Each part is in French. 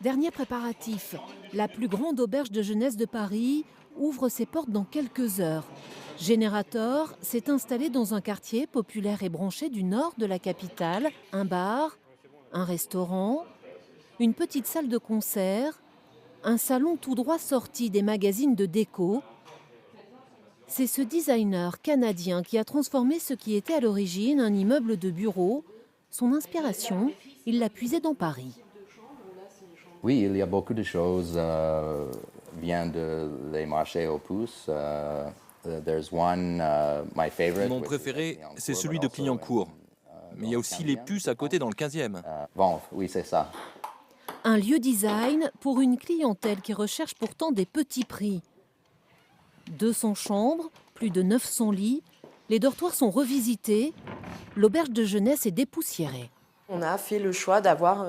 Dernier préparatif, la plus grande auberge de jeunesse de Paris ouvre ses portes dans quelques heures. Générateur s'est installé dans un quartier populaire et branché du nord de la capitale. Un bar, un restaurant, une petite salle de concert, un salon tout droit sorti des magazines de déco. C'est ce designer canadien qui a transformé ce qui était à l'origine un immeuble de bureaux. Son inspiration, il l'a puisée dans Paris. Oui, il y a beaucoup de choses viennent des marchés aux puces. Mon préféré, c'est celui de Clignancourt. Mais il y a aussi les puces à côté dans le 15e. Bon, oui, c'est ça. Un lieu design pour une clientèle qui recherche pourtant des petits prix. 200 chambres, plus de 900 lits, les dortoirs sont revisités, l'auberge de jeunesse est dépoussiérée. On a fait le choix d'avoir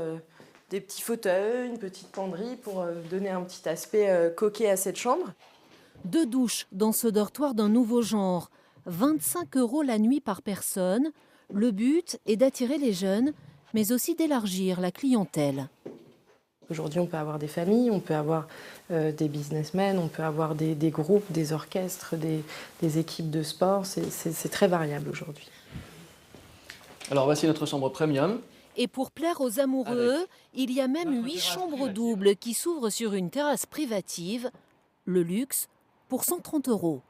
des petits fauteuils, une petite penderie pour donner un petit aspect coquet à cette chambre. 2 douches dans ce dortoir d'un nouveau genre, 25 € la nuit par personne. Le but est d'attirer les jeunes, mais aussi d'élargir la clientèle. Aujourd'hui, on peut avoir des familles, on peut avoir des businessmen, on peut avoir des groupes, des orchestres, des équipes de sport. C'est très variable aujourd'hui. Alors voici notre chambre premium. Et pour plaire aux amoureux, il y a même 8 chambres doubles qui s'ouvrent sur une terrasse privative. Le luxe pour 130 €.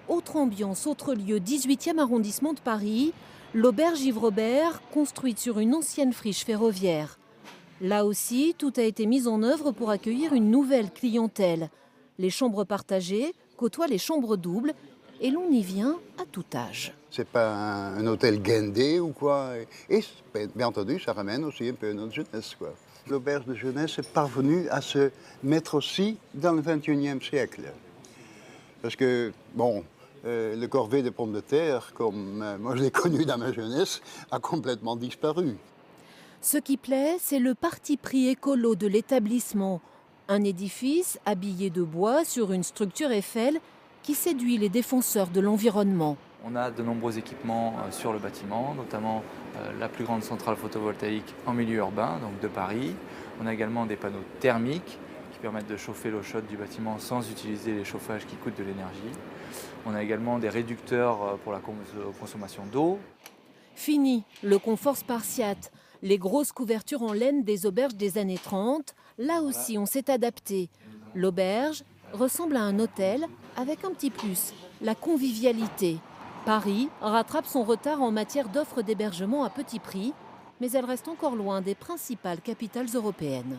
Autre ambiance, autre lieu, 18e arrondissement de Paris, l'auberge Yves Robert, construite sur une ancienne friche ferroviaire. Là aussi, tout a été mis en œuvre pour accueillir une nouvelle clientèle. Les chambres partagées côtoient les chambres doubles et l'on y vient à tout âge. C'est pas un hôtel guindé ou quoi. Et bien entendu, ça ramène aussi un peu notre jeunesse, quoi. L'auberge de jeunesse est parvenue à se mettre aussi dans le 21e siècle. Parce que, bon, le corvet de pommes de terre, comme moi je l'ai connu dans ma jeunesse, a complètement disparu. Ce qui plaît, c'est le parti pris écolo de l'établissement. Un édifice habillé de bois sur une structure Eiffel qui séduit les défenseurs de l'environnement. On a de nombreux équipements sur le bâtiment, notamment la plus grande centrale photovoltaïque en milieu urbain, donc de Paris. On a également des panneaux thermiques qui permettent de chauffer l'eau chaude du bâtiment sans utiliser les chauffages qui coûtent de l'énergie. On a également des réducteurs pour la consommation d'eau. Fini le confort spartiate, les grosses couvertures en laine des auberges des années 30. Là aussi, on s'est adapté. L'auberge ressemble à un hôtel avec un petit plus, la convivialité. Paris rattrape son retard en matière d'offres d'hébergement à petit prix, mais elle reste encore loin des principales capitales européennes.